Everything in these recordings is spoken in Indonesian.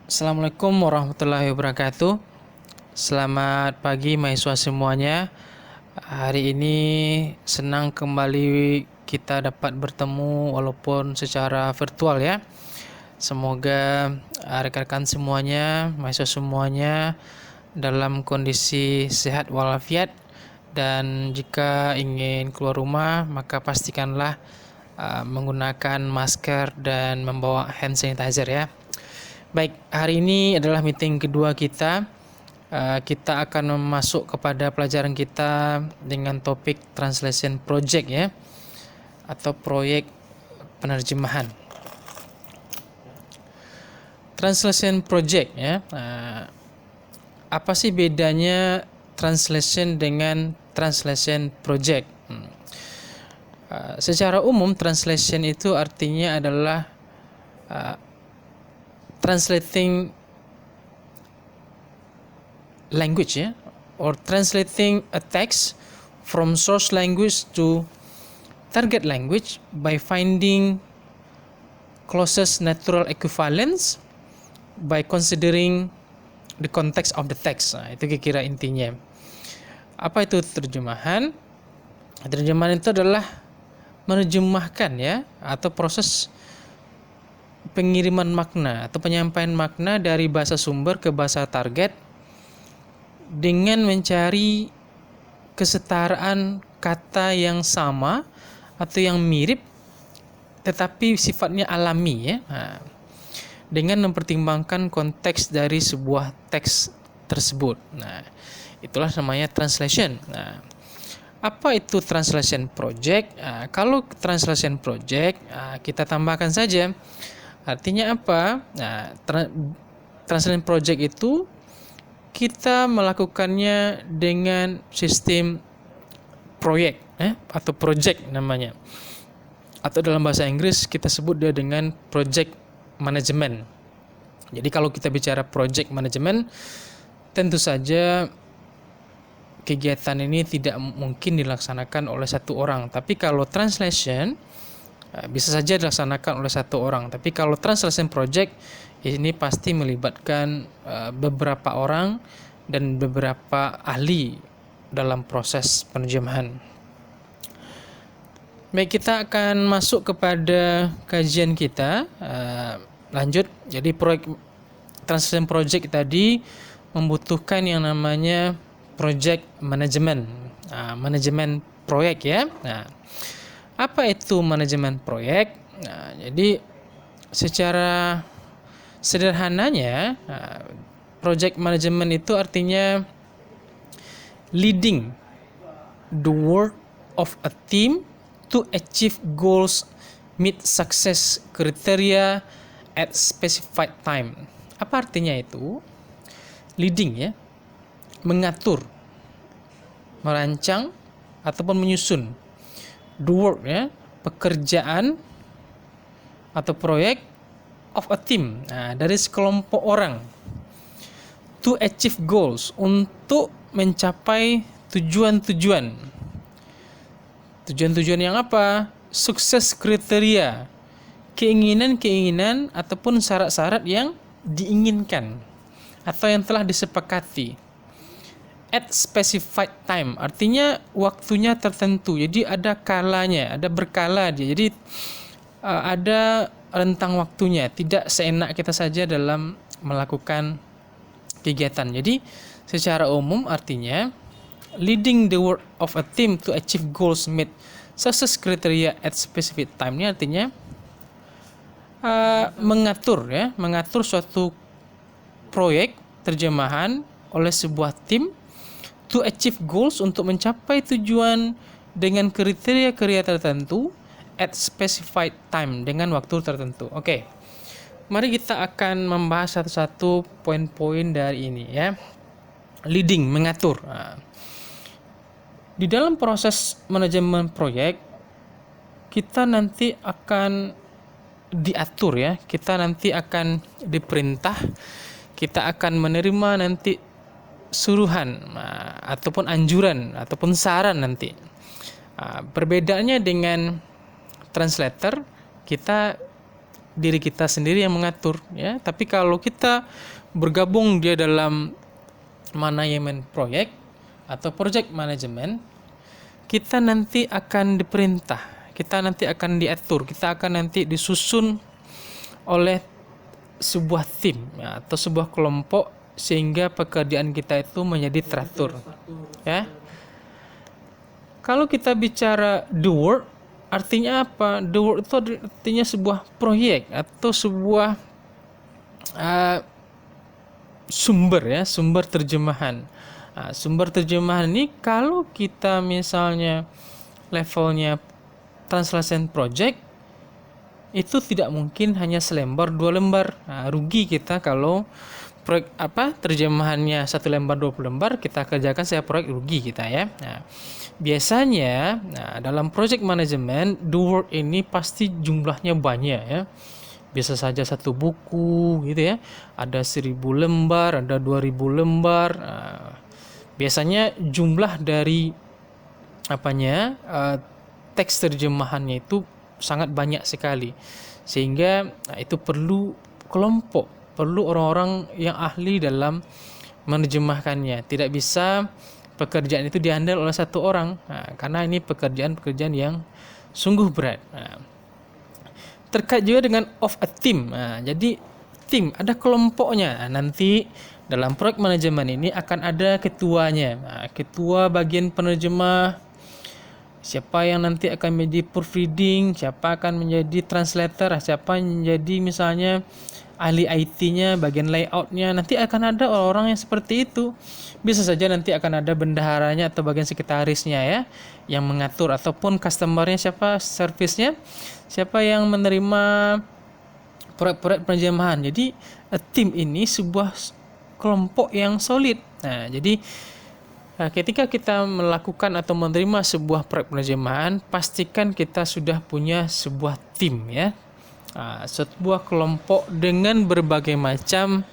Assalamualaikum warahmatullahi wabarakatuh. Selamat pagi mahasiswa semuanya. Hari ini senang kembali kita dapat bertemu walaupun secara virtual ya. Semoga rekan-rekan semuanya, mahasiswa semuanya dalam kondisi sehat walafiat, dan jika ingin keluar rumah maka pastikanlah menggunakan masker dan membawa hand sanitizer ya. Baik, hari ini adalah meeting kedua kita. Kita akan masuk kepada pelajaran kita dengan topik translation project ya, atau proyek penerjemahan. Translation project ya. Apa sih bedanya translation dengan translation project? Secara umum translation itu artinya adalah translating language ya, or translating a text from source language to target language by finding closest natural equivalence by considering the context of the text. Itu kira-kira intinya. Apa itu terjemahan? Terjemahan itu adalah menerjemahkan ya, atau proses pengiriman makna atau penyampaian makna dari bahasa sumber ke bahasa target dengan mencari kesetaraan kata yang sama atau yang mirip tetapi sifatnya alami ya. Dengan mempertimbangkan konteks dari sebuah teks tersebut. Itulah namanya translation. Apa itu translation project? Kalau translation project kita tambahkan saja. Artinya apa? Translation project itu kita melakukannya dengan sistem proyek atau project namanya. Atau dalam bahasa Inggris kita sebut dia dengan project management. Jadi kalau kita bicara project management, tentu saja kegiatan ini tidak mungkin dilaksanakan oleh satu orang. Tapi kalau translation bisa saja dilaksanakan oleh satu orang. Tapi kalau translation project ini pasti melibatkan beberapa orang dan beberapa ahli dalam proses penerjemahan. Baik, kita akan masuk kepada kajian kita. Lanjut. Jadi proyek translation project tadi membutuhkan yang namanya project management, manajemen proyek ya. Apa itu manajemen proyek? Jadi secara sederhananya, project management itu artinya leading the work of a team to achieve goals, meet success criteria at specified time. Apa artinya itu? Leading ya, mengatur, merancang ataupun menyusun. The work ya, pekerjaan atau proyek of a team, dari sekelompok orang, to achieve goals, untuk mencapai tujuan-tujuan yang apa? Sukses kriteria, keinginan-keinginan ataupun syarat-syarat yang diinginkan atau yang telah disepakati. At specified time, artinya waktunya tertentu. Jadi ada kalanya, ada berkala dia. Jadi ada rentang waktunya, tidak seenak kita saja dalam melakukan kegiatan. Jadi secara umum artinya leading the work of a team to achieve goals, meet success criteria at specific time. Ini artinya mengatur suatu proyek terjemahan oleh sebuah tim to achieve goals, untuk mencapai tujuan dengan kriteria-kriteria tertentu at specified time, dengan waktu tertentu. Oke. Mari kita akan membahas satu-satu poin-poin dari ini ya. Leading, mengatur. Di dalam proses manajemen proyek kita nanti akan diatur ya. Kita nanti akan diperintah, kita akan menerima nanti suruhan ataupun anjuran ataupun saran nanti. Perbedaannya dengan translator, kita diri kita sendiri yang mengatur ya. Tapi kalau kita bergabung dia dalam manajemen proyek atau project management, kita nanti akan diperintah, kita nanti akan diatur, kita akan nanti disusun oleh sebuah tim ya, atau sebuah kelompok sehingga pekerjaan kita itu menjadi teratur ya. Kalau kita bicara the work, artinya apa? The work itu artinya sebuah proyek atau sebuah sumber terjemahan. Sumber terjemahan ini kalau kita misalnya levelnya translation project, itu tidak mungkin hanya selembar 2 lembar. Rugi kita kalau proyek terjemahannya 1 lembar 20 lembar kita kerjakan saya proyek, rugi kita ya. Biasanya dalam project management the work ini pasti jumlahnya banyak ya. Bisa saja 1 buku gitu ya, ada 1000 lembar, ada 2000 lembar. Biasanya jumlah dari teks terjemahannya itu sangat banyak sekali, sehingga itu perlu kelompok, perlu orang-orang yang ahli dalam menerjemahkannya. Tidak bisa pekerjaan itu dihandle oleh 1 orang, karena ini pekerjaan yang sungguh berat. Terkait juga dengan of a team. Jadi tim, ada kelompoknya. Nanti dalam proyek manajemen ini akan ada ketuanya. Ketua bagian penerjemah, siapa yang nanti akan menjadi proofreading, siapa akan menjadi translator, siapa yang menjadi misalnya ahli IT-nya, bagian layout-nya. Nanti akan ada orang-orang yang seperti itu. Bisa saja nanti akan ada bendaharanya atau bagian sekretarisnya ya, yang mengatur, ataupun customer-nya siapa, service-nya siapa yang menerima proyek-proyek penerjemahan. Jadi tim ini sebuah kelompok yang solid. Jadi ketika kita melakukan atau menerima sebuah proyek penerjemahan, pastikan kita sudah punya sebuah tim ya. Sebuah kelompok dengan berbagai macam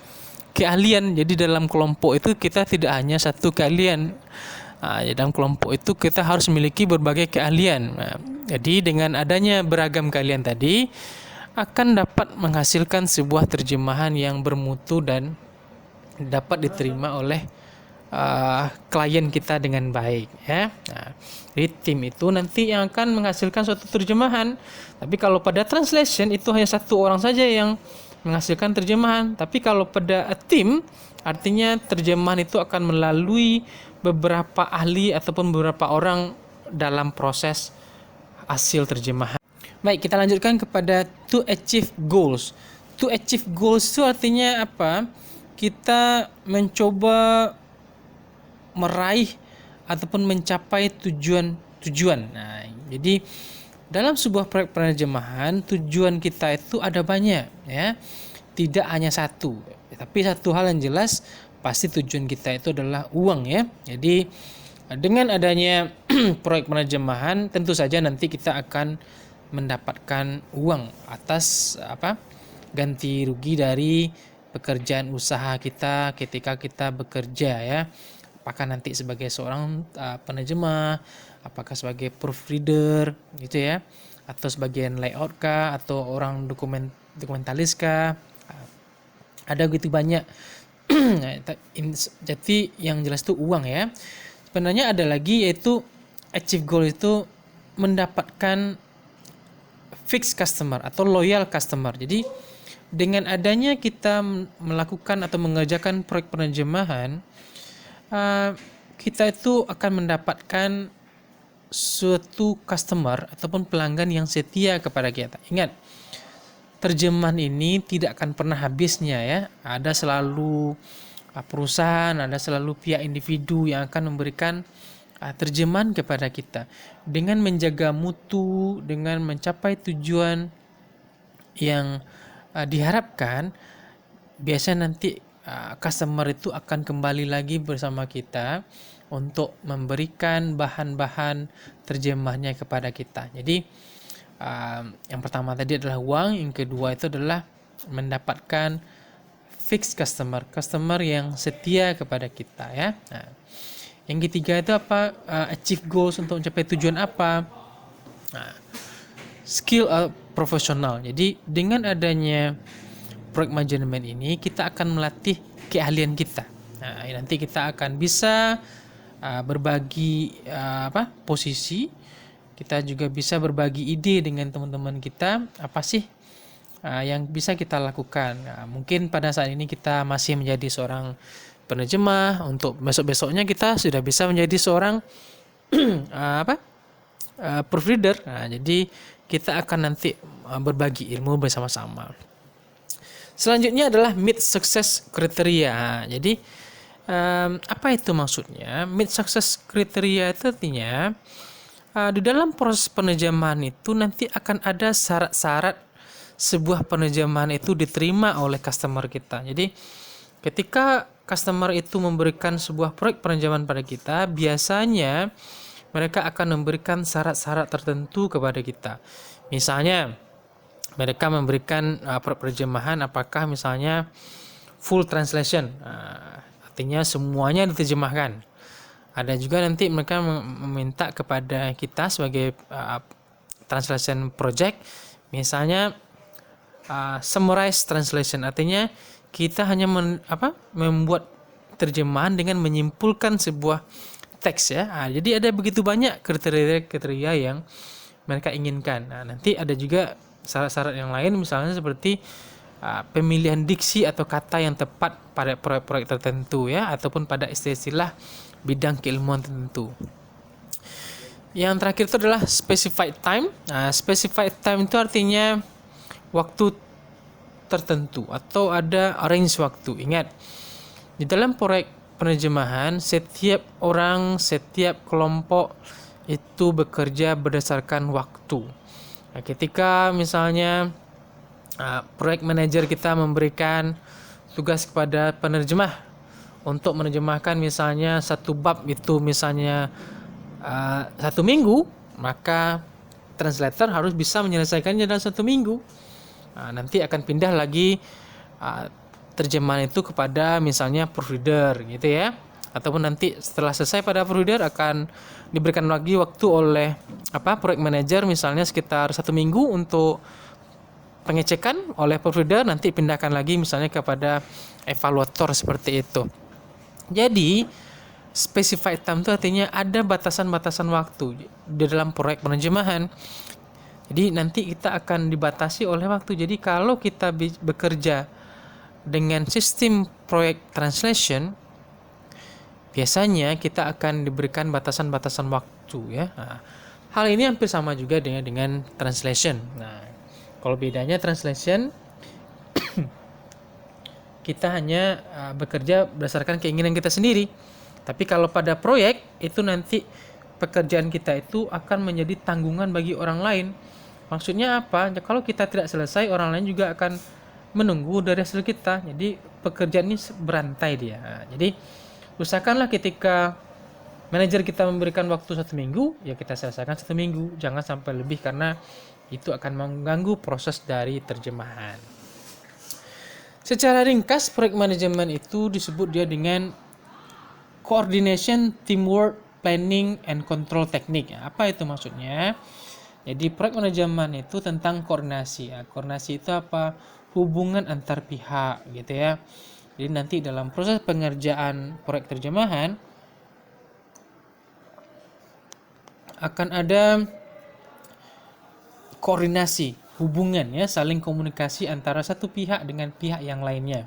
keahlian. Jadi dalam kelompok itu kita tidak hanya satu keahlian. Dalam kelompok itu kita harus memiliki berbagai keahlian. Jadi dengan adanya beragam keahlian tadi akan dapat menghasilkan sebuah terjemahan yang bermutu dan dapat diterima oleh klien kita dengan baik ya. Jadi tim itu nanti yang akan menghasilkan suatu terjemahan. Tapi kalau pada translation itu hanya 1 orang saja yang menghasilkan terjemahan. Tapi kalau pada tim, artinya terjemahan itu akan melalui beberapa ahli ataupun beberapa orang dalam proses hasil terjemahan. Baik, kita lanjutkan kepada to achieve goals. To achieve goals itu artinya apa? Kita mencoba meraih ataupun mencapai tujuan. Jadi dalam sebuah proyek penerjemahan tujuan kita itu ada banyak ya. Tidak hanya 1. Tapi satu hal yang jelas, pasti tujuan kita itu adalah uang ya. Jadi dengan adanya proyek penerjemahan tentu saja nanti kita akan mendapatkan uang atas ganti rugi dari pekerjaan usaha kita ketika kita bekerja ya. Apakah nanti sebagai seorang penerjemah, apakah sebagai proofreader gitu ya, atau sebagian layout kah, atau orang dokumentalis kah. Ada begitu banyak. Jadi yang jelas itu uang ya. Sebenarnya ada lagi, yaitu achieve goal itu mendapatkan fixed customer atau loyal customer. Jadi dengan adanya kita melakukan atau mengerjakan proyek penerjemahan, kita itu akan mendapatkan suatu customer ataupun pelanggan yang setia kepada kita. Ingat, terjemahan ini tidak akan pernah habisnya ya. Ada selalu perusahaan, ada selalu pihak individu yang akan memberikan terjemahan kepada kita. Dengan menjaga mutu, dengan mencapai tujuan yang diharapkan, biasanya nanti customer itu akan kembali lagi bersama kita untuk memberikan bahan-bahan terjemahnya kepada kita. Jadi yang pertama tadi adalah uang, yang kedua itu adalah mendapatkan fixed customer yang setia kepada kita ya. Yang ketiga itu achieve goals, untuk mencapai tujuan apa? Skill profesional. Jadi dengan adanya project management ini kita akan melatih keahlian kita. Nah, nanti kita akan bisa berbagi posisi, kita juga bisa berbagi ide dengan teman-teman kita, apa sih yang bisa kita lakukan. Nah, mungkin pada saat ini kita masih menjadi seorang penerjemah, untuk besok-besoknya kita sudah bisa menjadi seorang proofreader. Nah, jadi kita akan nanti berbagi ilmu bersama-sama. Selanjutnya adalah meet success criteria. Nah, jadi apa itu maksudnya? Meet success criteria itu artinya di dalam proses penerjemahan itu nanti akan ada syarat-syarat sebuah penerjemahan itu diterima oleh customer kita. Jadi ketika customer itu memberikan sebuah proyek penerjemahan pada kita, biasanya mereka akan memberikan syarat-syarat tertentu kepada kita. Misalnya mereka memberikan penerjemahan apakah misalnya full translation, artinya semuanya diterjemahkan. Ada juga nanti mereka meminta kepada kita sebagai translation project, misalnya summarize translation, artinya kita hanya membuat terjemahan dengan menyimpulkan sebuah teks ya. Jadi ada begitu banyak kriteria yang mereka inginkan. Nanti ada juga syarat-syarat yang lain, misalnya seperti pemilihan diksi atau kata yang tepat pada proyek-proyek tertentu ya, ataupun pada istilah bidang keilmuan tertentu. Yang terakhir itu adalah specified time. Specified time itu artinya waktu tertentu atau ada range waktu. Ingat, di dalam proyek penerjemahan setiap orang, setiap kelompok itu bekerja berdasarkan waktu. Ketika misalnya proyek manajer kita memberikan tugas kepada penerjemah untuk menerjemahkan misalnya satu bab itu misalnya 1 minggu, maka translator harus bisa menyelesaikannya dalam 1 minggu. Nanti akan pindah lagi terjemahan itu kepada misalnya proofreader gitu ya, ataupun nanti setelah selesai pada proofreader akan diberikan lagi waktu oleh proyek manajer misalnya sekitar 1 minggu untuk pengecekan oleh proofreader, nanti pindahkan lagi misalnya kepada evaluator, seperti itu. Jadi specified time itu artinya ada batasan-batasan waktu di dalam proyek penerjemahan. Jadi nanti kita akan dibatasi oleh waktu. Jadi kalau kita bekerja dengan sistem proyek translation, biasanya kita akan diberikan batasan-batasan waktu ya. Hal ini hampir sama juga dengan translation. Kalau bedanya translation kita hanya bekerja berdasarkan keinginan kita sendiri. Tapi kalau pada proyek itu nanti pekerjaan kita itu akan menjadi tanggungan bagi orang lain. Maksudnya apa? Kalau kita tidak selesai, orang lain juga akan menunggu dari hasil kita. Jadi pekerjaan ini berantai dia. Jadi usahakanlah ketika manajer kita memberikan waktu 1 minggu, ya kita selesaikan 1 minggu. Jangan sampai lebih, karena itu akan mengganggu proses dari terjemahan. Secara ringkas, project management itu disebut dia dengan coordination, teamwork, planning, and control technique. Apa itu maksudnya? Jadi project management itu tentang koordinasi. Koordinasi itu apa? Hubungan antar pihak gitu ya. Jadi nanti dalam proses pengerjaan proyek terjemahan akan ada koordinasi, hubungan ya, saling komunikasi antara satu pihak dengan pihak yang lainnya.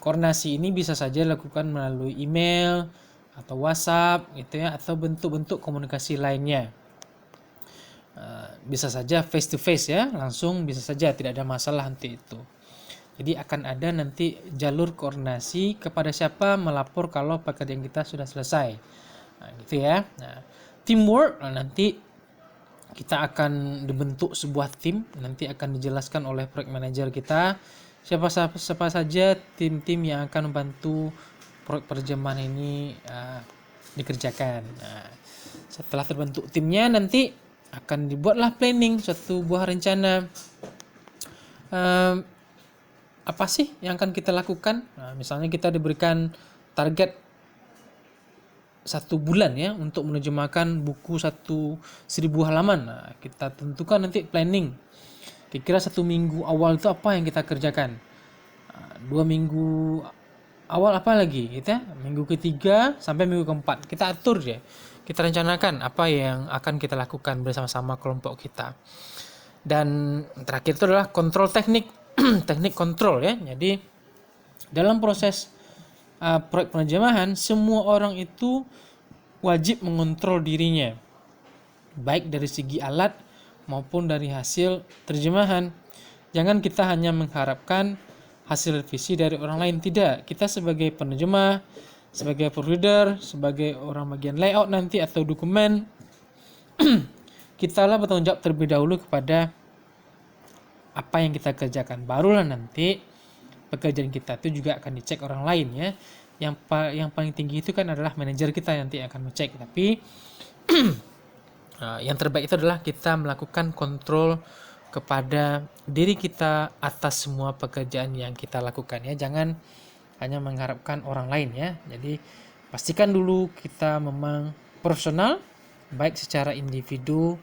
Koordinasi ini bisa saja dilakukan melalui email atau WhatsApp gitu ya, atau bentuk-bentuk komunikasi lainnya. Bisa saja face to face ya, langsung bisa saja, tidak ada masalah nanti itu. Jadi akan ada nanti jalur koordinasi kepada siapa melapor kalau pekerjaan kita sudah selesai. Gitu ya. Teamwork nanti kita akan dibentuk sebuah tim, nanti akan dijelaskan oleh project manager kita siapa saja tim-tim yang akan membantu proyek penerjemahan ini dikerjakan. Setelah terbentuk timnya, nanti akan dibuatlah planning, suatu buah rencana. Apa sih yang akan kita lakukan? Misalnya kita diberikan target 1 bulan ya untuk menerjemahkan buku 1000 halaman. Nah, kita tentukan nanti planning. Kira-kira 1 minggu awal itu apa yang kita kerjakan. 2 minggu awal apa lagi gitu ya. Minggu ketiga sampai minggu keempat. Kita atur ya. Kita rencanakan apa yang akan kita lakukan bersama-sama kelompok kita. Dan terakhir itu adalah kontrol teknik. Teknik kontrol ya. Jadi dalam proses proyek penerjemahan, semua orang itu wajib mengontrol dirinya, baik dari segi alat maupun dari hasil terjemahan. Jangan kita hanya mengharapkan hasil revisi dari orang lain, tidak. Kita sebagai penerjemah, sebagai proofreader, sebagai orang bagian layout nanti atau dokumen, kita lah bertanggung jawab terlebih dahulu kepada apa yang kita kerjakan. Barulah nanti pekerjaan kita itu juga akan dicek orang lain ya. Yang paling tinggi itu kan adalah manajer kita nanti akan ngecek. Tapi yang terbaik itu adalah kita melakukan kontrol kepada diri kita atas semua pekerjaan yang kita lakukan ya. Jangan hanya mengharapkan orang lain ya. Jadi pastikan dulu kita memang profesional, baik secara individu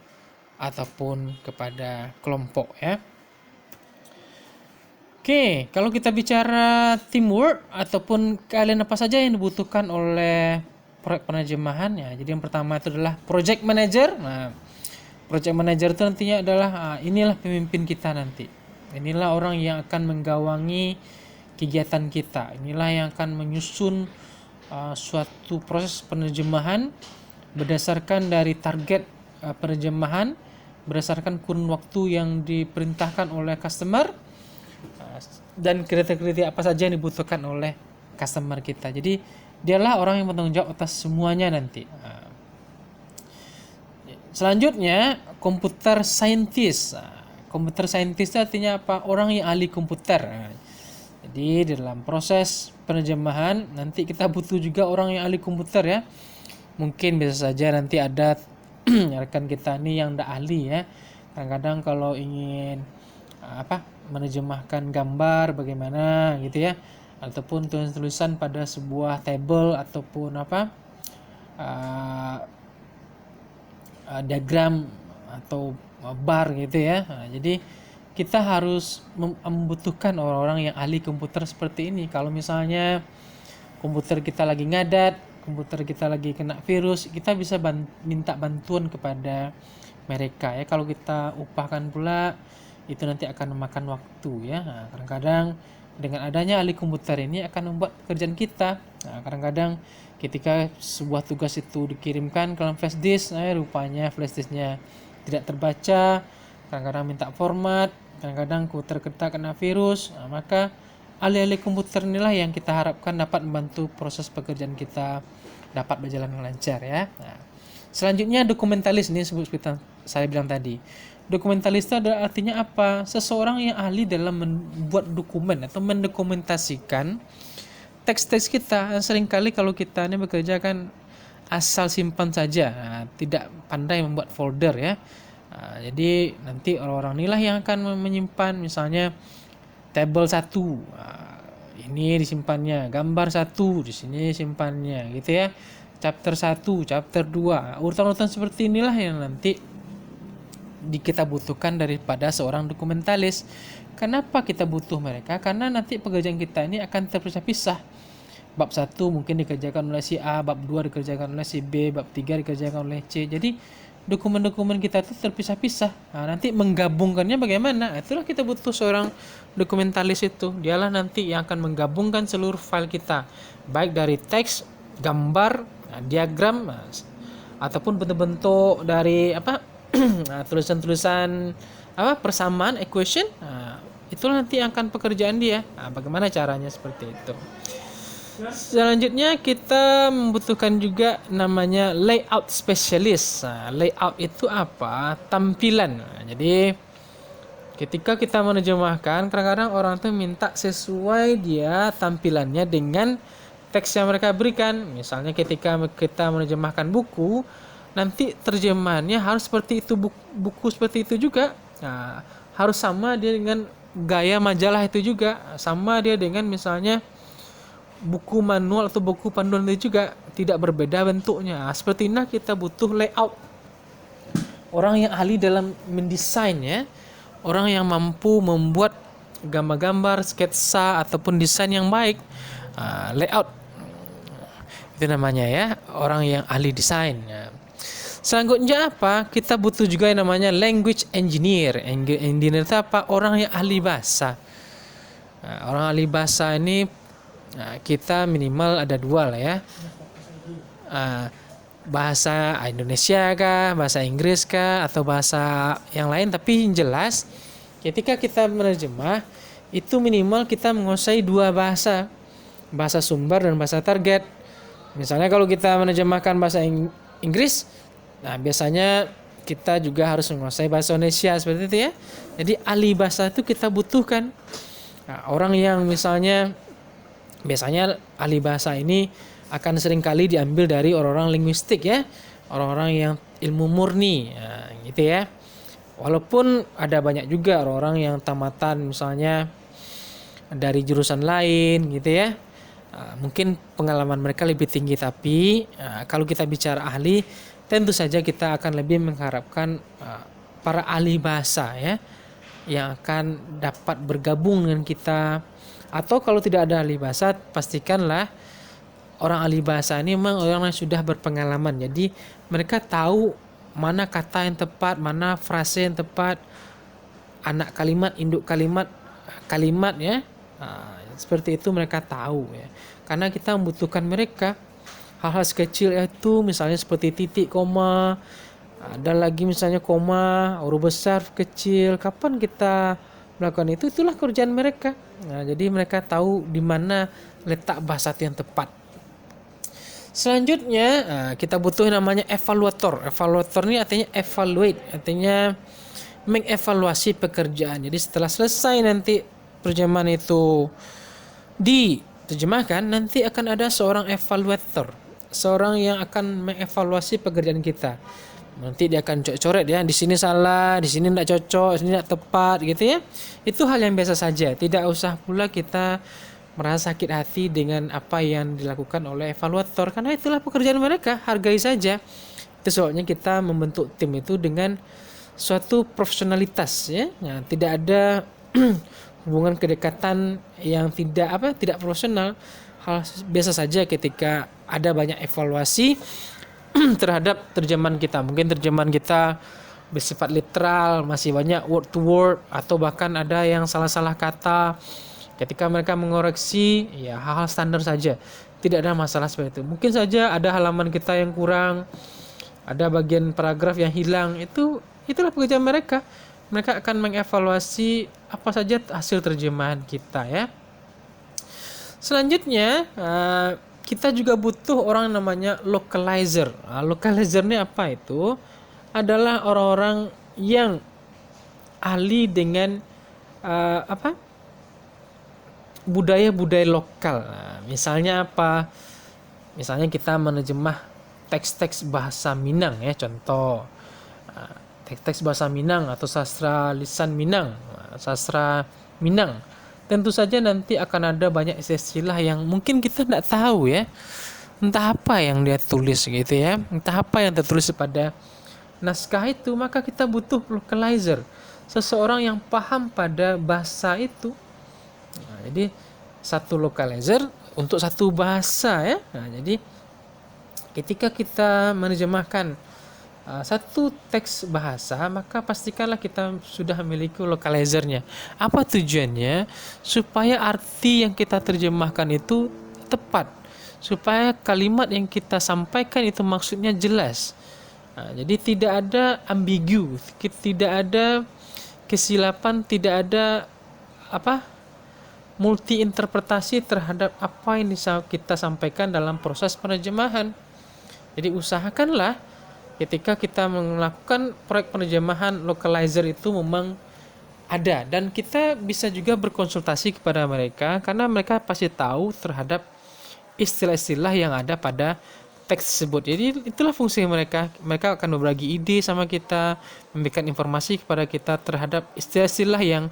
ataupun kepada kelompok ya. Oke, kalau kita bicara teamwork ataupun keahlian apa saja yang dibutuhkan oleh proyek penerjemahan ya. Jadi yang pertama itu adalah project manager. Nah, project manager itu nantinya adalah inilah pemimpin kita nanti. Inilah orang yang akan menggawangi kegiatan kita. Inilah yang akan menyusun suatu proses penerjemahan berdasarkan dari target penerjemahan, berdasarkan kurun waktu yang diperintahkan oleh customer, dan kriteria apa saja yang dibutuhkan oleh customer kita. Jadi dialah orang yang bertanggung jawab atas semuanya nanti. Selanjutnya computer scientist. Computer scientist itu artinya apa? Orang yang ahli komputer. Jadi dalam proses penerjemahan nanti kita butuh juga orang yang ahli komputer ya. Mungkin bisa saja nanti ada rekan kita nih yang tidak ahli ya. Kadang-kadang kalau ingin menerjemahkan gambar bagaimana gitu ya, ataupun tulisan pada sebuah table ataupun diagram atau bar gitu ya. Nah, jadi kita harus membutuhkan orang-orang yang ahli komputer seperti ini. Kalau misalnya komputer kita lagi ngadat, komputer kita lagi kena virus, kita bisa minta bantuan kepada mereka ya. Kalau kita upahkan pula, itu nanti akan memakan waktu ya. Nah, kadang-kadang dengan adanya ahli komputer ini akan membuat pekerjaan kita. Nah, kadang-kadang ketika sebuah tugas itu dikirimkan ke dalam flash disk, rupanya flash disknya tidak terbaca, kadang-kadang minta format, kadang-kadang komputer kita kena virus. Nah, maka ahli-ahli komputer inilah yang kita harapkan dapat membantu proses pekerjaan kita dapat berjalan lancar ya. Nah, selanjutnya dokumentalis, ini seperti saya bilang tadi. Dokumentalis itu adalah artinya apa? Seseorang yang ahli dalam membuat dokumen atau mendokumentasikan teks-teks kita. Seringkali kalau kita ini bekerja kan asal simpan saja, tidak pandai membuat folder ya. Jadi nanti orang-orang inilah yang akan menyimpan, misalnya table 1, ini disimpannya, gambar 1 di sini simpannya gitu ya. Chapter 1, chapter 2, urutan-urutan seperti inilah yang nanti kita butuhkan daripada seorang dokumentalis. Kenapa kita butuh mereka? Karena nanti pekerjaan kita ini akan terpisah-pisah. Bab 1 mungkin dikerjakan oleh si A, bab 2 dikerjakan oleh si B, bab 3 dikerjakan oleh C. Jadi dokumen-dokumen kita itu terpisah-pisah. Nah, nanti menggabungkannya bagaimana? Itulah kita butuh seorang dokumentalis itu. Dialah nanti yang akan menggabungkan seluruh file kita, baik dari teks, gambar, diagram, ataupun bentuk-bentuk dari tulisan-tulisan persamaan, equation. Itulah nanti akan pekerjaan dia. Bagaimana caranya seperti itu. Selanjutnya kita membutuhkan juga namanya layout specialist. Layout itu apa? Tampilan. Jadi ketika kita menerjemahkan, kadang-kadang orang tuh minta sesuai dia tampilannya dengan teks yang mereka berikan. Misalnya ketika kita menerjemahkan buku, nanti terjemahannya harus seperti itu, buku seperti itu juga. Nah, harus sama dia dengan gaya majalah itu juga, sama dia dengan misalnya buku manual atau buku panduan itu juga tidak berbeda bentuknya. Seperti ini kita butuh layout. Orang yang ahli dalam mendesain ya, orang yang mampu membuat gambar-gambar, sketsa ataupun desain yang baik, layout itu namanya ya, orang yang ahli desain. Selanjutnya apa? Kita butuh juga yang namanya language engineer. Engineer itu apa? Orang yang ahli bahasa. Orang ahli bahasa ini kita minimal ada 2 lah ya. Bahasa Indonesia kah, bahasa Inggris kah, atau bahasa yang lain. Tapi yang jelas ketika kita menerjemah itu minimal kita menguasai 2 bahasa. Bahasa sumber dan bahasa target. Misalnya kalau kita menerjemahkan bahasa Inggris, biasanya kita juga harus menguasai bahasa Indonesia seperti itu ya. Jadi ahli bahasa itu kita butuhkan. Orang yang biasanya ahli bahasa ini akan seringkali diambil dari orang-orang linguistik ya, orang-orang yang ilmu murni, gitu ya. Walaupun ada banyak juga orang-orang yang tamatan misalnya dari jurusan lain gitu ya. Mungkin pengalaman mereka lebih tinggi, tapi kalau kita bicara ahli, tentu saja kita akan lebih mengharapkan para ahli bahasa ya, yang akan dapat bergabung dengan kita. Atau kalau tidak ada ahli bahasa, pastikanlah orang ahli bahasa ini memang orang yang sudah berpengalaman. Jadi mereka tahu mana kata yang tepat, mana frase yang tepat, anak kalimat, induk kalimat ya. Seperti itu mereka tahu ya. Karena kita membutuhkan mereka hal-hal sekecil itu, misalnya seperti titik, koma, ada lagi misalnya koma, huruf besar, kecil. Kapan kita melakukan itu? Itulah kerjaan mereka. Jadi mereka tahu di mana letak bahasa yang tepat. Selanjutnya kita butuh namanya evaluator. Evaluator ini artinya evaluate, artinya mengevaluasi pekerjaan. Jadi setelah selesai nanti terjemahan itu diterjemahkan, nanti akan ada seorang evaluator, seorang yang akan mengevaluasi pekerjaan kita. Nanti dia akan coret ya, di sini salah, di sini tidak cocok, di sini tidak tepat gitu ya. Itu hal yang biasa saja, tidak usah pula kita merasa sakit hati dengan apa yang dilakukan oleh evaluator, karena itulah pekerjaan mereka, hargai saja. Itu soalnya kita membentuk tim itu dengan suatu profesionalitas ya. Tidak ada hubungan kedekatan yang tidak profesional. Hal biasa saja ketika ada banyak evaluasi terhadap terjemahan kita. Mungkin terjemahan kita bersifat literal, masih banyak word to word, atau bahkan ada yang salah-salah kata. Ketika mereka mengoreksi, ya hal-hal standar saja, tidak ada masalah seperti itu. Mungkin saja ada halaman kita yang kurang, ada bagian paragraf yang hilang, itulah pekerjaan mereka. Mereka akan mengevaluasi apa saja hasil terjemahan kita ya. Selanjutnya kita juga butuh orang namanya localizer. Localizer ini apa itu? Adalah orang-orang yang ahli dengan budaya-budaya lokal. Misalnya apa? Misalnya kita menerjemah teks-teks bahasa Minang ya, contoh. Teks-teks bahasa Minang atau sastra lisan Minang, sastra Minang. Tentu saja nanti akan ada banyak istilah yang mungkin kita tidak tahu ya. Entah apa yang dia tulis gitu ya. Entah apa yang tertulis pada naskah itu, maka kita butuh localizer. Seseorang yang paham pada bahasa itu. Jadi satu localizer untuk satu bahasa ya. Jadi ketika kita menerjemahkan satu teks bahasa, maka pastikanlah kita sudah memiliki localizernya. Apa tujuannya? Supaya arti yang kita terjemahkan itu tepat, supaya kalimat yang kita sampaikan itu maksudnya jelas. Jadi tidak ada ambigu, tidak ada kesilapan, tidak ada multi interpretasi terhadap apa yang kita sampaikan dalam proses penerjemahan. Jadi usahakanlah ketika kita melakukan proyek penerjemahan, localizer itu memang ada, dan kita bisa juga berkonsultasi kepada mereka karena mereka pasti tahu terhadap istilah-istilah yang ada pada teks tersebut. Jadi itulah fungsi mereka. Mereka akan berbagi ide sama kita, memberikan informasi kepada kita terhadap istilah-istilah yang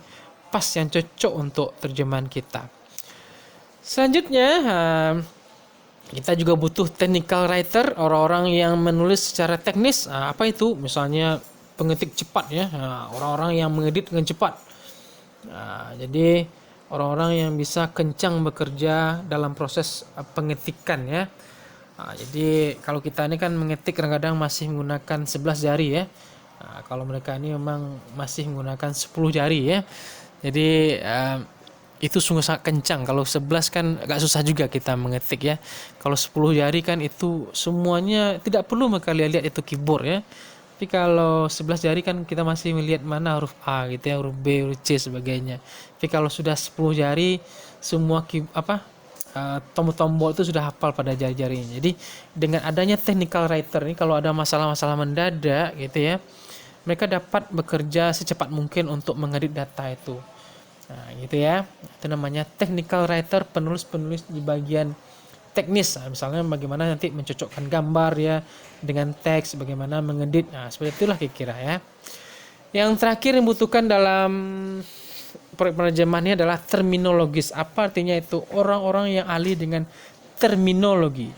pas, yang cocok untuk terjemahan kita. Selanjutnya, kita juga butuh technical writer, orang-orang yang menulis secara teknis. Apa itu? Misalnya pengetik cepat ya, orang-orang yang mengedit dengan cepat. Jadi orang-orang yang bisa kencang bekerja dalam proses pengetikan ya. Jadi kalau kita ini kan mengetik kadang-kadang masih menggunakan 11 jari ya. Kalau mereka ini memang masih menggunakan 10 jari ya. Jadi itu sungguh sangat kencang. Kalau 11 kan agak susah juga kita mengetik ya. Kalau 10 jari kan itu semuanya tidak perlu mereka lihat itu keyboard ya. Tapi kalau 11 jari kan kita masih melihat mana huruf A gitu ya, huruf B, huruf C sebagainya. Tapi kalau sudah 10 jari semua tombol-tombol itu sudah hafal pada jari-jarinya. Jadi dengan adanya technical writer ini kalau ada masalah-masalah mendadak gitu ya, mereka dapat bekerja secepat mungkin untuk mengedit data itu. Gitu ya. Itu namanya technical writer, penulis-penulis di bagian teknis. Misalnya bagaimana nanti mencocokkan gambar ya dengan teks, bagaimana mengedit. Seperti itulah kira-kira ya. Yang terakhir yang dibutuhkan dalam proyek penerjemahan ini adalah terminologis. Apa artinya itu? Orang-orang yang ahli dengan terminologi,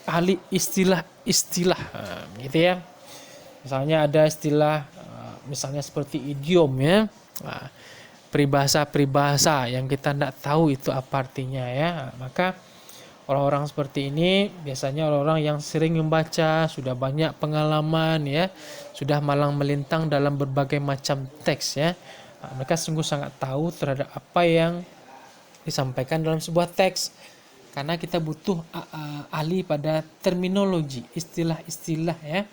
ahli istilah-istilah, gitu ya. Misalnya ada istilah, misalnya seperti idiom ya, peribahasa yang kita tidak tahu itu apa artinya ya. Maka orang-orang seperti ini biasanya orang-orang yang sering membaca, sudah banyak pengalaman ya, sudah malang melintang dalam berbagai macam teks ya. Mereka sungguh sangat tahu terhadap apa yang disampaikan dalam sebuah teks. Karena kita butuh ahli pada terminologi, istilah-istilah ya.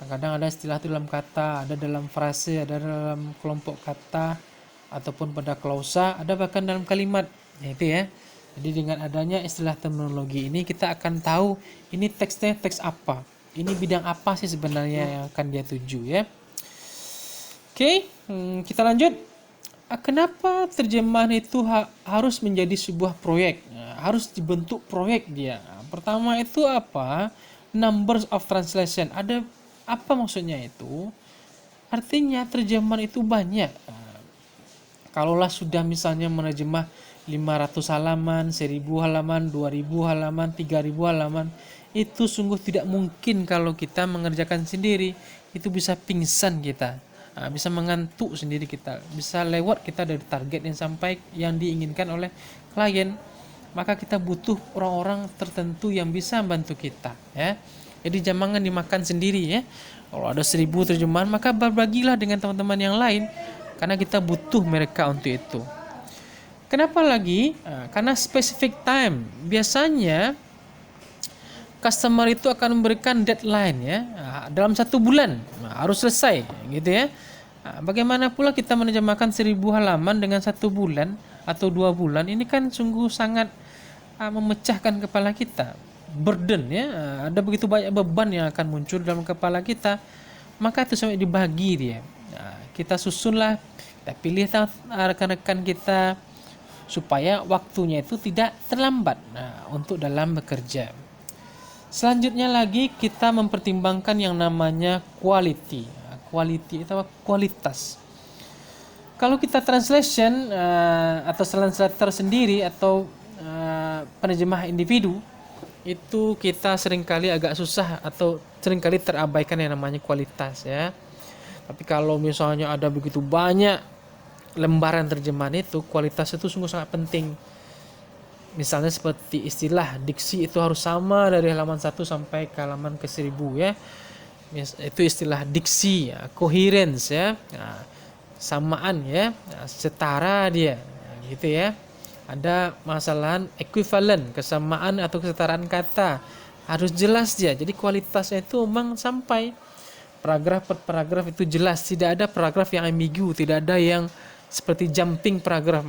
Kadang ada istilah itu dalam kata, ada dalam frase, ada dalam kelompok kata, ataupun pada klausa, ada bahkan dalam kalimat, itu ya. Jadi dengan adanya istilah terminologi ini kita akan tahu ini teksnya teks apa, ini bidang apa sih sebenarnya yang akan dia tuju ya. Oke, kita lanjut. Kenapa terjemahan itu harus menjadi sebuah proyek? Harus dibentuk proyek dia. Pertama itu apa? Numbers of translation. Ada apa maksudnya itu? Artinya terjemahan itu banyak. Kalaulah sudah misalnya menerjemah 500 halaman, 1000 halaman, 2000 halaman, 3000 halaman, itu sungguh tidak mungkin kalau kita mengerjakan sendiri. Itu bisa pingsan kita, bisa mengantuk sendiri kita, bisa lewat kita dari target yang diinginkan oleh klien. Maka kita butuh orang-orang tertentu yang bisa membantu kita ya. Jadi jangan dimakan sendiri ya. Kalau ada 1000 terjemahan, maka berbagilah dengan teman-teman yang lain. Karena kita butuh mereka untuk itu. Kenapa lagi? Karena specific time. Biasanya customer itu akan memberikan deadline ya, dalam 1 bulan harus selesai gitu ya. Bagaimana pula kita menerjemahkan 1000 halaman dengan 1 bulan atau 2 bulan? Ini kan sungguh sangat memecahkan kepala kita. Burden ya, ada begitu banyak beban yang akan muncul dalam kepala kita. Maka itu sampai dibagi dia. Kita susunlah, kita pilih rekan-rekan kita supaya waktunya itu tidak terlambat untuk dalam bekerja. Selanjutnya lagi kita mempertimbangkan yang namanya quality. Quality itu apa? Kualitas. Kalau kita translation atau translator sendiri atau penerjemah individu, itu kita seringkali agak susah atau seringkali terabaikan yang namanya kualitas ya. Tapi kalau misalnya ada begitu banyak lembaran terjemahan itu, kualitas itu sungguh sangat penting. Misalnya seperti istilah diksi itu harus sama dari halaman 1 sampai ke halaman ke 1000 ya. Itu istilah diksi ya, coherence ya, samaan ya, setara dia gitu ya. Ada masalah equivalent, kesamaan atau kesetaraan kata, harus jelas dia. Jadi kualitasnya itu memang sampai paragraf per paragraf itu jelas, tidak ada paragraf yang ambigu, tidak ada yang seperti jumping paragraf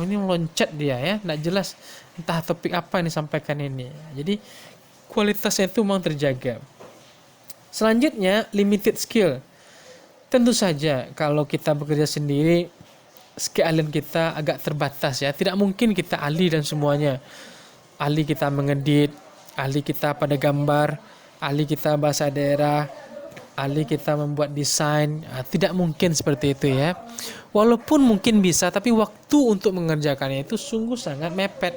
ini meloncat dia ya, tidak jelas entah topik apa yang disampaikan ini. Jadi kualitasnya itu memang terjaga. Selanjutnya limited skill. Tentu saja kalau kita bekerja sendiri, keahlian kita agak terbatas ya. Tidak mungkin kita ahli dan semuanya. Ahli kita mengedit, ahli kita pada gambar, ahli kita bahasa daerah, ahli kita membuat desain, tidak mungkin seperti itu ya. Walaupun mungkin bisa, tapi waktu untuk mengerjakannya itu sungguh sangat mepet.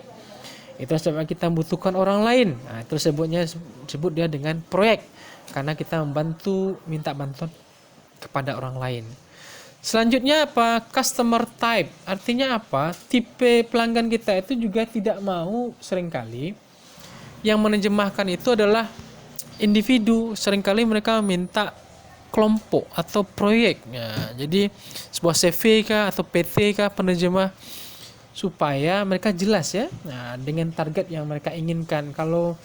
Itu sebabnya kita membutuhkan orang lain. Itu sebut dia dengan proyek, karena kita minta bantuan kepada orang lain. Selanjutnya apa? Customer type. Artinya apa? Tipe pelanggan kita itu juga tidak mau seringkali yang menerjemahkan itu adalah individu. Seringkali mereka minta kelompok atau proyek. Jadi sebuah CV kah atau PT kah penerjemah, supaya mereka jelas ya dengan target yang mereka inginkan. Kalau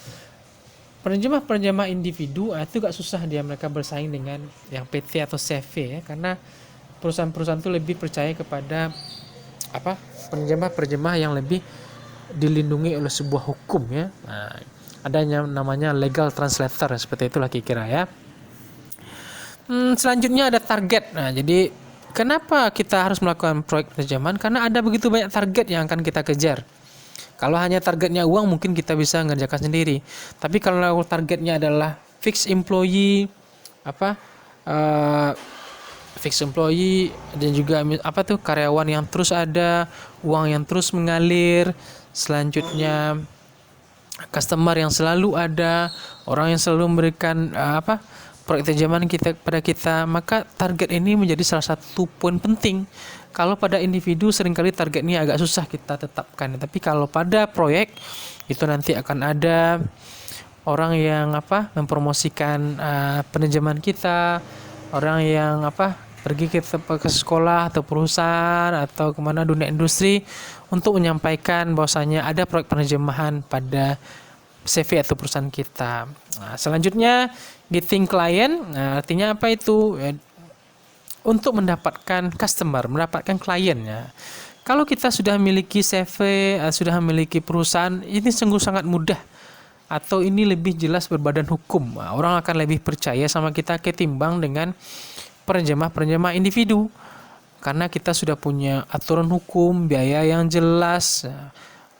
penerjemah individu itu gak susah mereka bersaing dengan yang PT atau CV ya, karena perusahaan-perusahaan itu lebih percaya kepada penerjemah yang lebih dilindungi oleh sebuah hukum ya. Adanya namanya legal translator, seperti itulah kira-kira ya. Selanjutnya ada target. Jadi kenapa kita harus melakukan proyek penerjemahan? Karena ada begitu banyak target yang akan kita kejar. Kalau hanya targetnya uang, mungkin kita bisa mengerjakan sendiri. Tapi kalau targetnya adalah fixed employee, dan juga karyawan yang terus ada, uang yang terus mengalir. Selanjutnya customer yang selalu ada, orang yang selalu memberikan proyek terjemahan pada kita, maka target ini menjadi salah satu poin penting. Kalau pada individu seringkali target ini agak susah kita tetapkan, tapi kalau pada proyek itu nanti akan ada orang yang mempromosikan penerjemahan kita, orang yang pergi ke sekolah atau perusahaan atau kemana dunia industri untuk menyampaikan bahwasanya ada proyek penerjemahan pada CV atau perusahaan kita. Selanjutnya getting client. Artinya apa itu? Untuk mendapatkan customer, mendapatkan klien ya. Kalau kita sudah memiliki CV, sudah memiliki perusahaan, ini sungguh sangat mudah, atau ini lebih jelas berbadan hukum. Orang akan lebih percaya sama kita ketimbang dengan penerjemah individu, karena kita sudah punya aturan hukum, biaya yang jelas,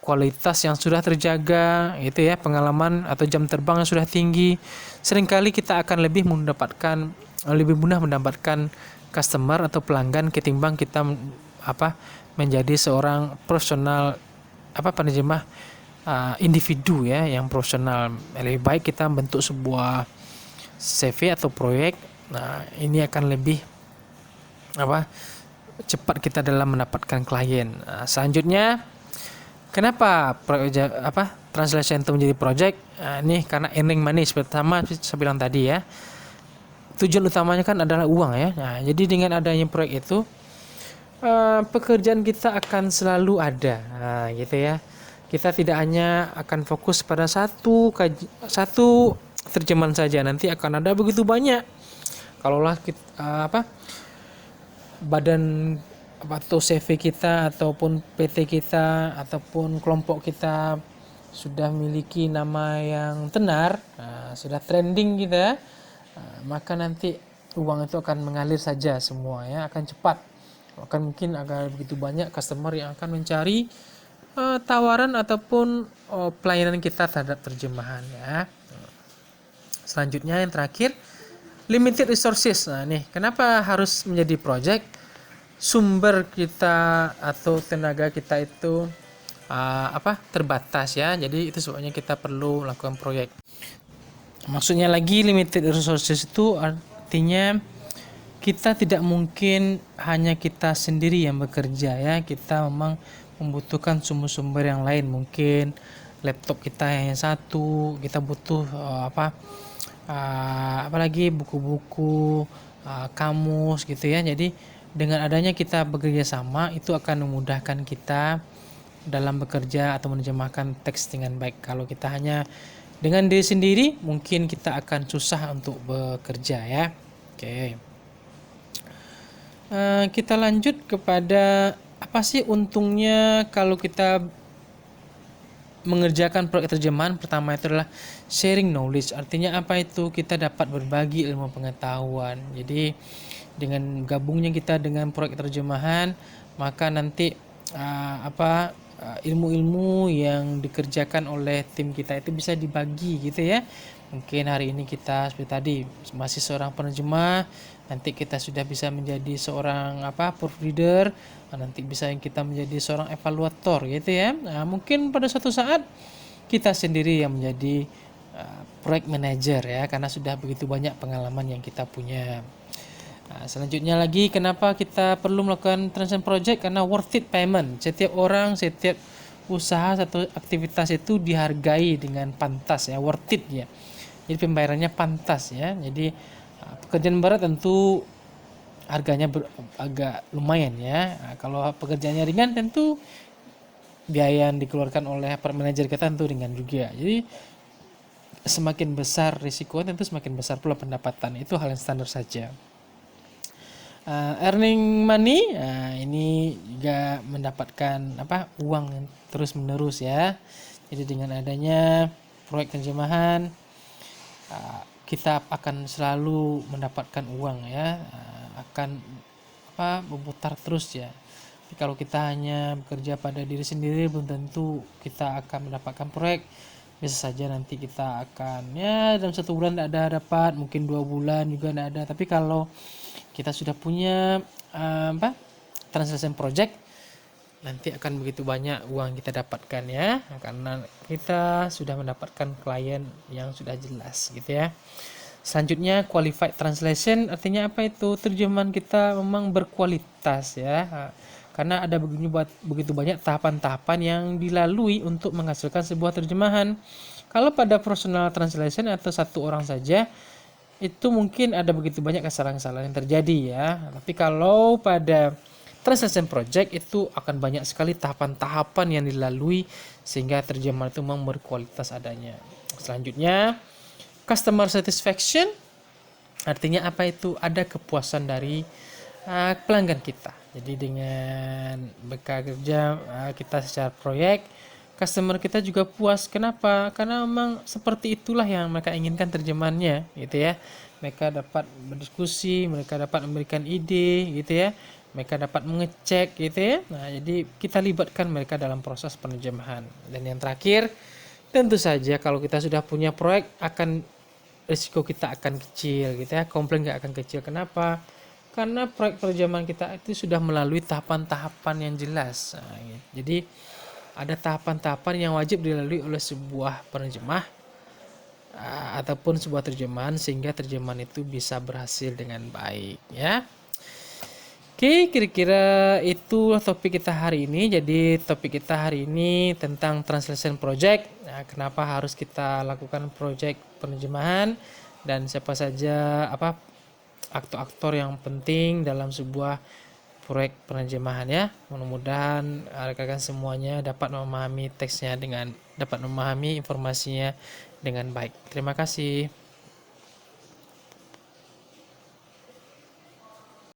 kualitas yang sudah terjaga, itu ya, pengalaman atau jam terbang yang sudah tinggi. Seringkali kita akan lebih mudah mendapatkan customer atau pelanggan ketimbang kita menjadi seorang profesional penerjemah individu ya, yang profesional. Lebih baik kita bentuk sebuah CV atau proyek. Ini akan lebih cepat kita dalam mendapatkan klien. Selanjutnya, kenapa translation itu menjadi project? Ini karena earning money, seperti sama saya bilang tadi ya. Tujuan utamanya kan adalah uang ya. Jadi dengan adanya proyek itu, pekerjaan kita akan selalu ada, gitu ya. Kita tidak hanya akan fokus pada satu terjemahan saja, nanti akan ada begitu banyak. Kalaulah kita, badan atau CV kita ataupun PT kita ataupun kelompok kita sudah memiliki nama yang tenar, sudah trending kita, maka nanti uang itu akan mengalir saja semua ya, akan cepat. Mungkin akan begitu banyak customer yang akan mencari tawaran ataupun pelayanan kita terhadap terjemahan ya. Selanjutnya yang terakhir, limited resources. Nih, kenapa harus menjadi project? Sumber kita atau tenaga kita itu terbatas ya. Jadi itu sebabnya kita perlu melakukan proyek. Maksudnya lagi, limited resources itu artinya kita tidak mungkin hanya kita sendiri yang bekerja ya. Kita memang membutuhkan sumber-sumber yang lain. Mungkin laptop kita yang satu, kita butuh apalagi buku-buku, kamus gitu ya. Jadi dengan adanya kita bekerja sama, itu akan memudahkan kita dalam bekerja atau menerjemahkan teks dengan baik. Kalau kita hanya dengan diri sendiri, mungkin kita akan susah untuk bekerja ya. Oke. Kita lanjut kepada apa sih untungnya kalau kita mengerjakan proyek terjemahan. Pertama itu adalah sharing knowledge. Artinya apa itu? Kita dapat berbagi ilmu pengetahuan. Jadi dengan gabungnya kita dengan proyek terjemahan, maka nanti ilmu-ilmu yang dikerjakan oleh tim kita itu bisa dibagi gitu ya. Mungkin hari ini kita seperti tadi masih seorang penerjemah, nanti kita sudah bisa menjadi seorang proofreader, nanti bisa kita menjadi seorang evaluator gitu ya. Nah, mungkin pada suatu saat kita sendiri yang menjadi project manager ya, karena sudah begitu banyak pengalaman yang kita punya. Nah, selanjutnya lagi, kenapa kita perlu melakukan transaction project? Karena worth it payment. Setiap orang, setiap usaha, satu aktivitas itu dihargai dengan pantas ya, worth it ya. Jadi pembayarannya pantas ya. Jadi pekerjaan berat tentu harganya agak lumayan ya. Nah, kalau pekerjaannya ringan tentu biaya yang dikeluarkan oleh manajer kita tentu ringan juga. Jadi semakin besar risiko tentu semakin besar pula pendapatan. Itu hal yang standar saja. Earning money, ini juga mendapatkan uang terus menerus ya. Jadi dengan adanya proyek terjemahan, kita akan selalu mendapatkan uang ya, akan memutar terus ya. Tapi kalau kita hanya bekerja pada diri sendiri, belum tentu kita akan mendapatkan proyek. Bisa saja nanti kita akan dalam 1 bulan tidak ada dapat, mungkin 2 bulan juga tidak ada. Tapi kalau kita sudah punya translation project, nanti akan begitu banyak uang kita dapatkan ya, karena kita sudah mendapatkan klien yang sudah jelas gitu ya. Selanjutnya qualified translation, artinya apa itu? Terjemahan kita memang berkualitas ya, karena ada begitu banyak tahapan-tahapan yang dilalui untuk menghasilkan sebuah terjemahan. Kalau pada personal translation atau satu orang saja, itu mungkin ada begitu banyak kesalahan-kesalahan yang terjadi ya. Tapi kalau pada translation project itu akan banyak sekali tahapan-tahapan yang dilalui sehingga terjemahan itu memang berkualitas adanya. Selanjutnya customer satisfaction, artinya apa itu? Ada kepuasan dari pelanggan kita. Jadi dengan bekerja kita secara proyek, customer kita juga puas. Kenapa? Karena memang seperti itulah yang mereka inginkan terjemahannya gitu ya. Mereka dapat berdiskusi, mereka dapat memberikan ide gitu ya, mereka dapat mengecek gitu ya. Nah, jadi kita libatkan mereka dalam proses penerjemahan. Dan yang terakhir, tentu saja kalau kita sudah punya proyek, risiko kita akan kecil gitu ya, komplain gak akan kecil. Kenapa? Karena proyek penerjemahan kita itu sudah melalui tahapan-tahapan yang jelas. Nah, gitu. Jadi ada tahapan-tahapan yang wajib dilalui oleh sebuah penerjemah ataupun sebuah terjemahan sehingga terjemahan itu bisa berhasil dengan baik ya. Oke, kira-kira itu topik kita hari ini. Jadi topik kita hari ini tentang translation project. Nah, kenapa harus kita lakukan project penerjemahan dan siapa saja aktor-aktor yang penting dalam sebuah proyek penerjemahan ya. Mudah-mudahan rekan-rekan semuanya dapat memahami teksnya dapat memahami informasinya dengan baik. Terima kasih.